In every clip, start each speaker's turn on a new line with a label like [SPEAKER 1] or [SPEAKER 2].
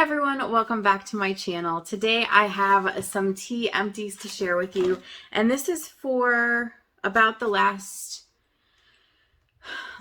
[SPEAKER 1] everyone, welcome back to my channel. Today I have some tea empties to share with you, and this is for about the last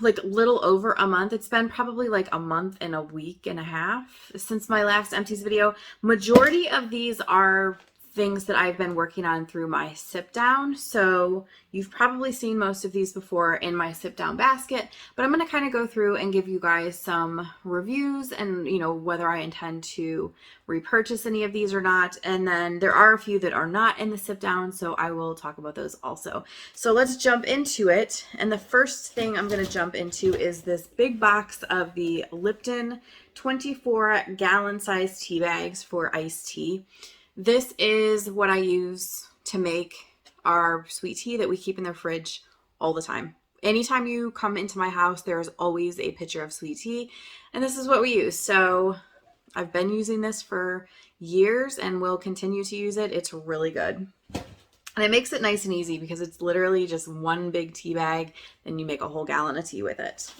[SPEAKER 1] little over a month. It's been probably like a month and a week and a half since my last empties video. Majority of these are things that I've been working on through my sip down. So you've probably seen most of these before in my sip down basket, but I'm going to kind of go through and give you guys some reviews and, you know, whether I intend to repurchase any of these or not. And then there are a few that are not in the sip down, so I will talk about those also. So let's jump into it. And the first thing I'm going to jump into is this big box of the Lipton 24-gallon size tea bags for iced tea. This is what I use to make our sweet tea that we keep in the fridge all the time. Anytime you come into my house, there's always a pitcher of sweet tea, and this is what we use. So I've been using this for years and will continue to use it. It's really good. And it makes it nice and easy because it's literally just one big tea bag and you make a whole gallon of tea with it.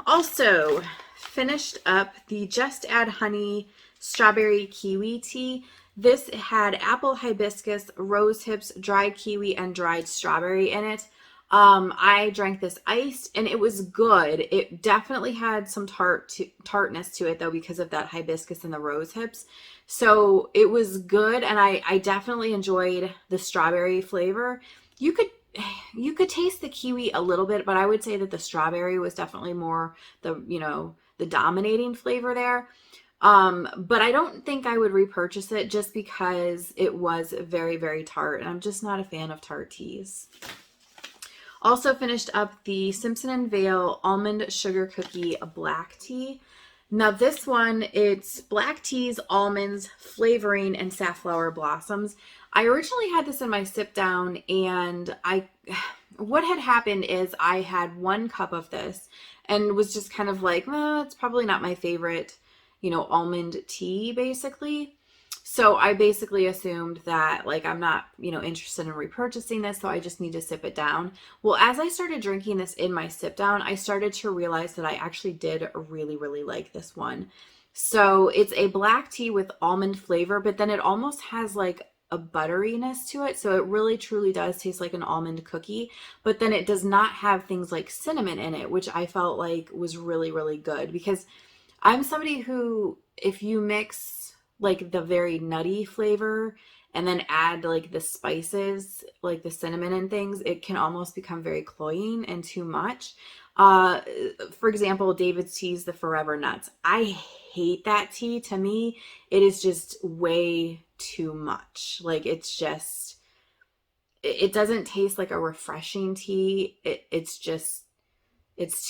[SPEAKER 1] Also finished up the Just Add Honey strawberry kiwi tea. This had apple hibiscus, rose hips, dried kiwi, and dried strawberry in it. I drank this iced and it was good. It definitely had some tartness to it though because of that hibiscus and the rose hips. So it was good, and I definitely enjoyed the strawberry flavor. You could taste the kiwi a little bit, but I would say that the strawberry was definitely more the dominating flavor there. But I don't think I would repurchase it just because it was very, very tart, and I'm just not a fan of tart teas. Also finished up the Simpson & Vale Almond Sugar Cookie Black Tea. Now this one, it's black teas, almonds, flavoring, and safflower blossoms. I originally had this in my sip down, and what had happened is I had 1 cup of this and was just kind of like, well, it's probably not my favorite almond tea, basically. So I basically assumed that I'm not, interested in repurchasing this, so I just need to sip it down. Well, as I started drinking this in my sip down, I started to realize that I actually did really, really like this one. So it's a black tea with almond flavor, but then it almost has like a butteriness to it. So it really truly does taste like an almond cookie, but then it does not have things like cinnamon in it, which I felt like was really, really good, because I'm somebody who, if you mix like the very nutty flavor and then add like the spices, like the cinnamon and things, it can almost become very cloying and too much. For example, David's Tea's the Forever Nuts. I hate that tea. To me, it is just way too much. It's just, it doesn't taste like a refreshing tea. It's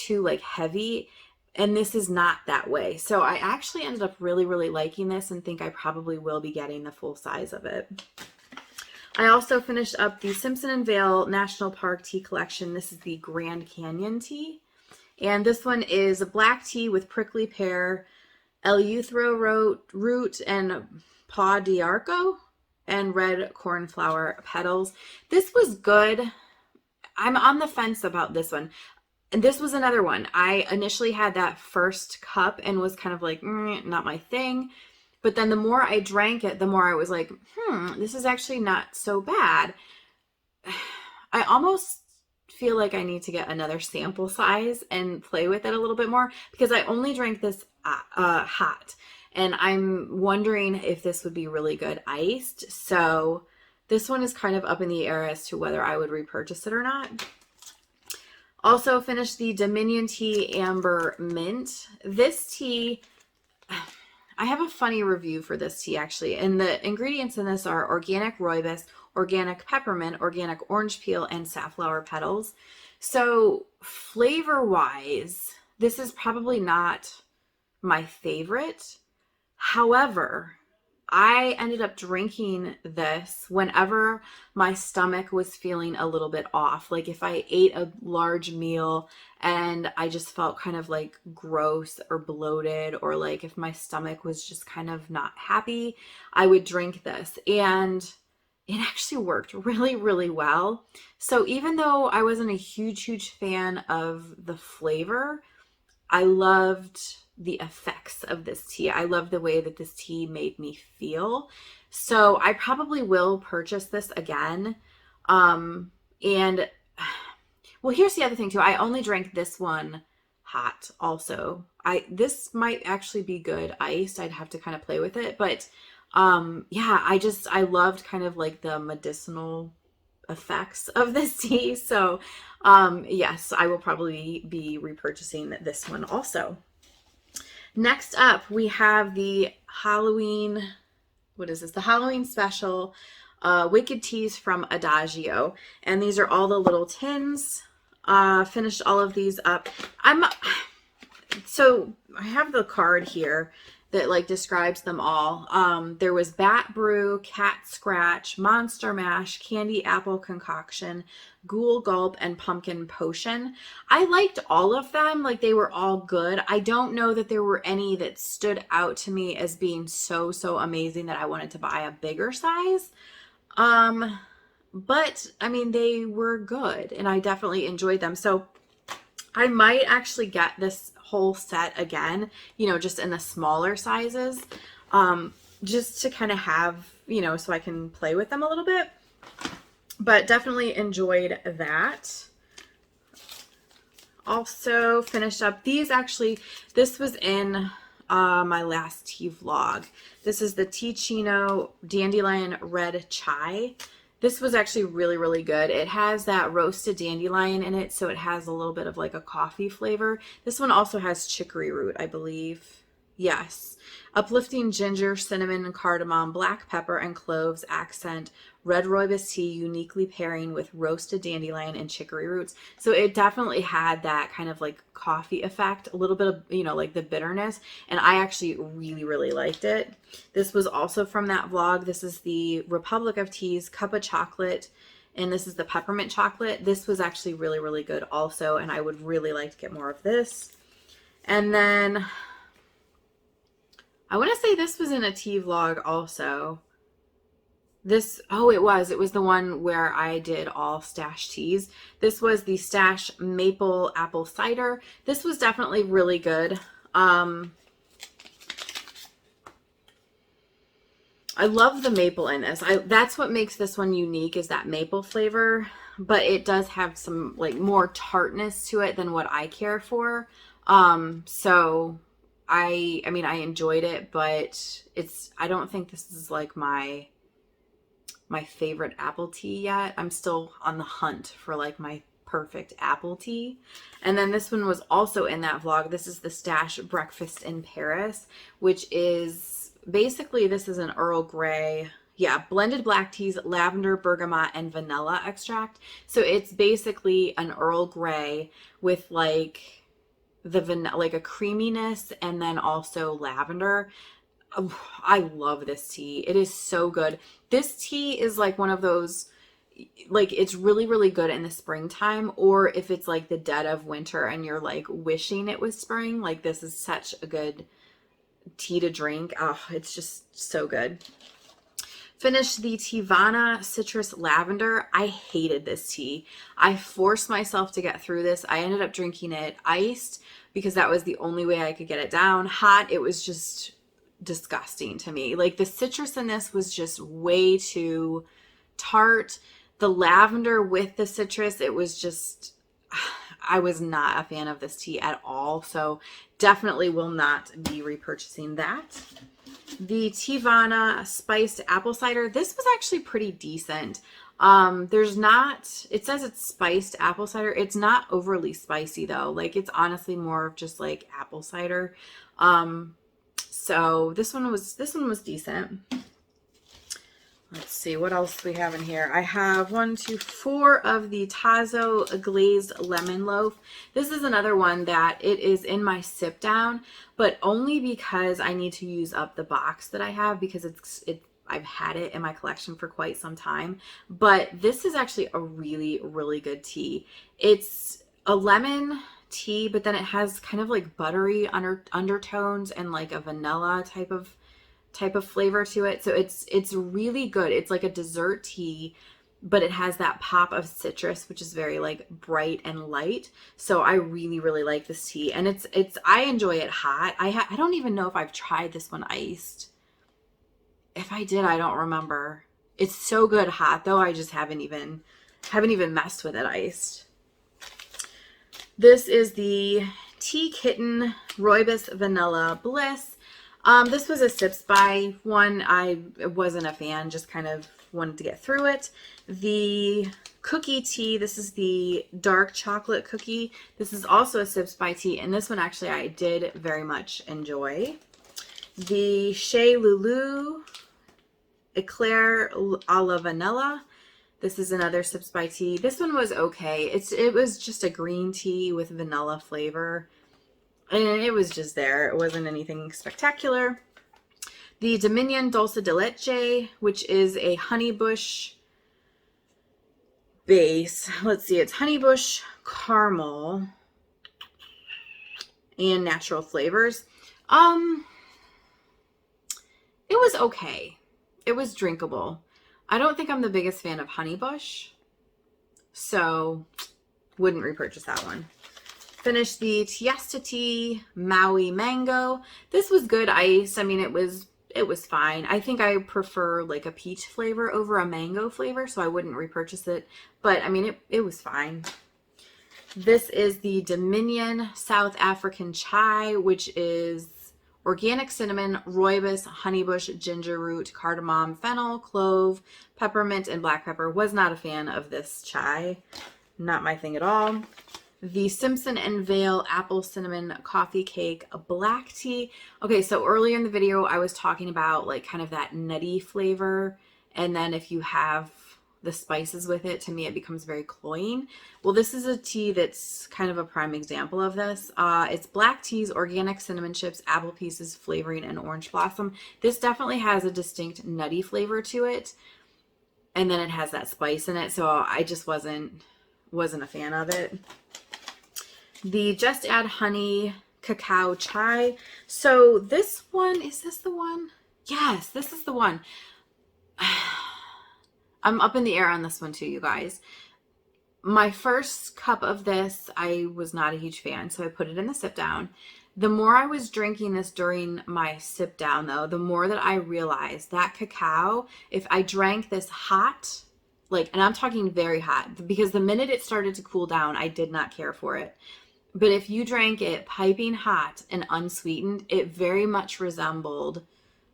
[SPEAKER 1] too like heavy. And this is not that way. So I actually ended up really, really liking this and think I probably will be getting the full size of it. I also finished up the Simpson & Vale National Park Tea Collection. This is the Grand Canyon tea. And this one is a black tea with prickly pear, eleuthero root, and paw d'arco, and red cornflower petals. This was good. I'm on the fence about this one. And this was another one. I initially had that first cup and was kind of like, not my thing. But then the more I drank it, the more I was like, this is actually not so bad. I almost feel like I need to get another sample size and play with it a little bit more, because I only drank this hot. And I'm wondering if this would be really good iced. So this one is kind of up in the air as to whether I would repurchase it or not. Also finished the Dominion Tea Amber Mint. This tea, I have a funny review for this tea actually. And the ingredients in this are organic rooibos, organic peppermint, organic orange peel, and safflower petals. So flavor-wise, this is probably not my favorite. However, I ended up drinking this whenever my stomach was feeling a little bit off. Like if I ate a large meal and I just felt kind of like gross or bloated, or like if my stomach was just kind of not happy, I would drink this. And it actually worked really, really well. So even though I wasn't a huge fan of the flavor, I loved the effects of this tea. I love the way that this tea made me feel. So I probably will purchase this again. And well, here's the other thing too. I only drank this one hot also. This might actually be good iced. I'd have to kind of play with it, but yeah, I loved kind of like the medicinal effects of this tea. So yes, I will probably be repurchasing this one also. Next up, we have the Halloween, what is this? The Halloween special Wicked Teas from Adagio. And these are all the little tins. Finished all of these up. So I have the card here that like describes them all. There was Bat Brew, Cat Scratch, Monster Mash, Candy Apple Concoction, Ghoul Gulp, and Pumpkin Potion. I liked all of them. Like they were all good. I don't know that there were any that stood out to me as being so amazing that I wanted to buy a bigger size. But I mean, they were good and I definitely enjoyed them. So I might actually get this whole set again, you know, just in the smaller sizes, just to kind of have, you know, so I can play with them a little bit. But definitely enjoyed that. Also finished up these. Actually, this was in my last tea vlog. This is the Ticino Dandelion Red Chai. This was actually really good. It has that roasted dandelion in it, so it has a little bit of like a coffee flavor. This one also has chicory root, I believe. Yes. Uplifting ginger, cinnamon, cardamom, black pepper, and cloves accent red rooibos tea, uniquely pairing with roasted dandelion and chicory roots. So it definitely had that kind of like coffee effect, a little bit of, you know, like the bitterness. And I actually really liked it. This was also from that vlog. This is the Republic of Teas Cup of Chocolate. And this is the peppermint chocolate. This was actually really good also. And I would really like to get more of this. And then I want to say this was in a tea vlog also. This, oh, it was the one where I did all stash teas. This was the Stash Maple Apple Cider. This was definitely really good. I love the maple in this. That's what makes this one unique, is that maple flavor, but it does have some like more tartness to it than what I care for. So I mean, I enjoyed it, but I don't think this is like my favorite apple tea yet. I'm still on the hunt for like my perfect apple tea. And then this one was also in that vlog. This is the Stash Breakfast in Paris, which is basically, this is an Earl Grey, yeah, blended black teas, lavender, bergamot, and vanilla extract. So it's basically an Earl Grey with like the vanilla, like a creaminess, and then also lavender. Oh, I love this tea. It is so good. This tea is like one of those, like it's really good in the springtime, or if it's like the dead of winter and you're like wishing it was spring, like this is such a good tea to drink. Oh, it's just so good. Finished the Teavana Citrus Lavender. I hated this tea. I forced myself to get through this. I ended up drinking it iced because that was the only way I could get it down. Hot, it was just disgusting to me. Like the citrus in this was just way too tart. The lavender with the citrus, it was just, I was not a fan of this tea at all. So definitely will not be repurchasing that. The Teavana Spiced Apple Cider. This was actually pretty decent. There's not, it says it's spiced apple cider. It's not overly spicy though. Like it's honestly more of just like apple cider. So this one was decent. Let's see what else we have in here. I have 4 of the Tazo glazed lemon loaf. This is another one that it is in my sip down, but only because I need to use up the box that I have, because I've had it in my collection for quite some time. But this is actually a really good tea. It's a lemon tea, but then it has kind of like buttery undertones and like a vanilla type of flavor to it. So it's really good. It's like a dessert tea, but it has that pop of citrus, which is very like bright and light. So I really, really like this tea, and I enjoy it hot. I don't even know if I've tried this one iced. If I did, I don't remember. It's so good hot though. I just haven't even messed with it iced. This is the Tea Kitten Rooibos Vanilla Bliss. This was a Sips by one. I wasn't a fan, just kind of wanted to get through it. The cookie tea, this is the dark chocolate cookie. This is also a Sips by tea, and this one actually I did very much enjoy. The Chez Lulu Eclair a la Vanilla. This is another Sips by tea. This one was okay. It was just a green tea with vanilla flavor, and it was just there. It wasn't anything spectacular. The Dominion Dulce de Leche, which is a honeybush base. Let's see, it's honeybush caramel and natural flavors. It was okay. It was drinkable. I don't think I'm the biggest fan of honeybush, so wouldn't repurchase that one. Finished the Tiesta Tea Maui Mango. This was good ice. I mean, it was fine. I think I prefer like a peach flavor over a mango flavor, so I wouldn't repurchase it. But I mean, it was fine. This is the Dominion South African Chai, which is organic cinnamon, rooibos, honeybush, ginger root, cardamom, fennel, clove, peppermint, and black pepper. Was not a fan of this chai. Not my thing at all. The Simpson and Vale Apple Cinnamon Coffee Cake Black Tea. Okay, so earlier in the video, I was talking about like kind of that nutty flavor. And then if you have the spices with it, to me, it becomes very cloying. Well, this is a tea that's kind of a prime example of this. It's black teas, organic cinnamon chips, apple pieces, flavoring, and orange blossom. This definitely has a distinct nutty flavor to it. And then it has that spice in it. So I just wasn't a fan of it. The Just Add Honey Cacao Chai. So this one, is this the one? Yes, this is the one. I'm up in the air on this one too, you guys. My first cup of this, I was not a huge fan, so I put it in the sip down. The more I was drinking this during my sip down, though, the more that I realized that cacao, if I drank this hot, like, and I'm talking very hot, because the minute it started to cool down, I did not care for it. But if you drank it piping hot and unsweetened, it very much resembled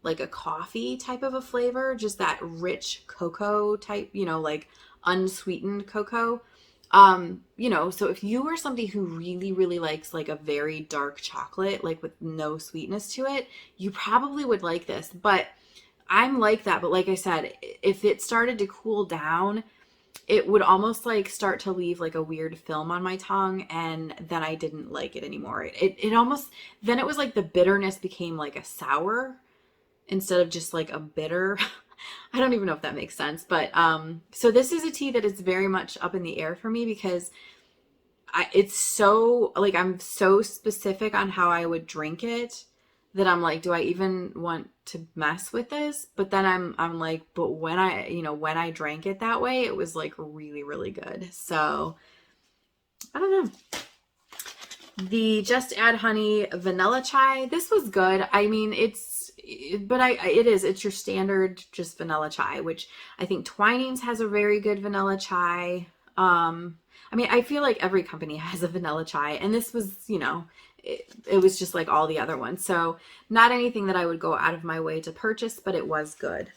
[SPEAKER 1] like a coffee type of a flavor, just that rich cocoa type, like unsweetened cocoa. So if you are somebody who really, really likes like a very dark chocolate, like with no sweetness to it, you probably would like this. But I'm like that. But like I said, if it started to cool down, it would almost like start to leave like a weird film on my tongue, and then I didn't like it anymore. It almost, then it was like the bitterness became like a sour instead of just like a bitter. I don't even know if that makes sense. But so this is a tea that is very much up in the air for me, because it's so like, I'm so specific on how I would drink it that I'm like, do I even want to mess with this? But then I'm like, but when I drank it that way, it was like really, really good. So I don't know. The Just Add Honey Vanilla Chai. This was good. I mean, it's your standard just vanilla chai, which I think Twinings has a very good vanilla chai. I mean, I feel like every company has a vanilla chai, and this was, it was just like all the other ones. So not anything that I would go out of my way to purchase, but it was good.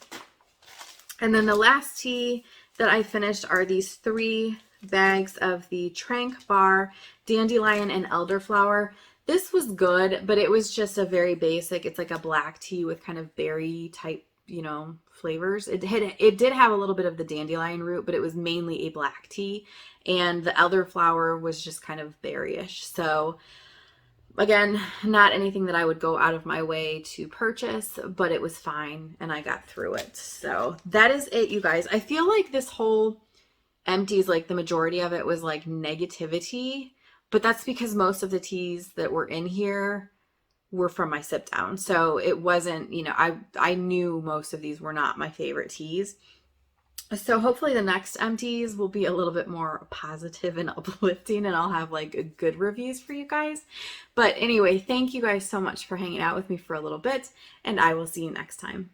[SPEAKER 1] And then the last tea that I finished are these 3 bags of the Trank Bar Dandelion and Elderflower. This was good, but it was just a very basic, it's like a black tea with kind of berry type, flavors. It did have a little bit of the dandelion root, but it was mainly a black tea. And the elderflower was just kind of berryish. So again, not anything that I would go out of my way to purchase, but it was fine and I got through it. So that is it, you guys. I feel like this whole Empties, like the majority of it was like negativity, but that's because most of the teas that were in here were from my sip down. So it wasn't, I knew most of these were not my favorite teas. So hopefully the next empties will be a little bit more positive and uplifting, and I'll have like good reviews for you guys. But anyway, thank you guys so much for hanging out with me for a little bit, and I will see you next time.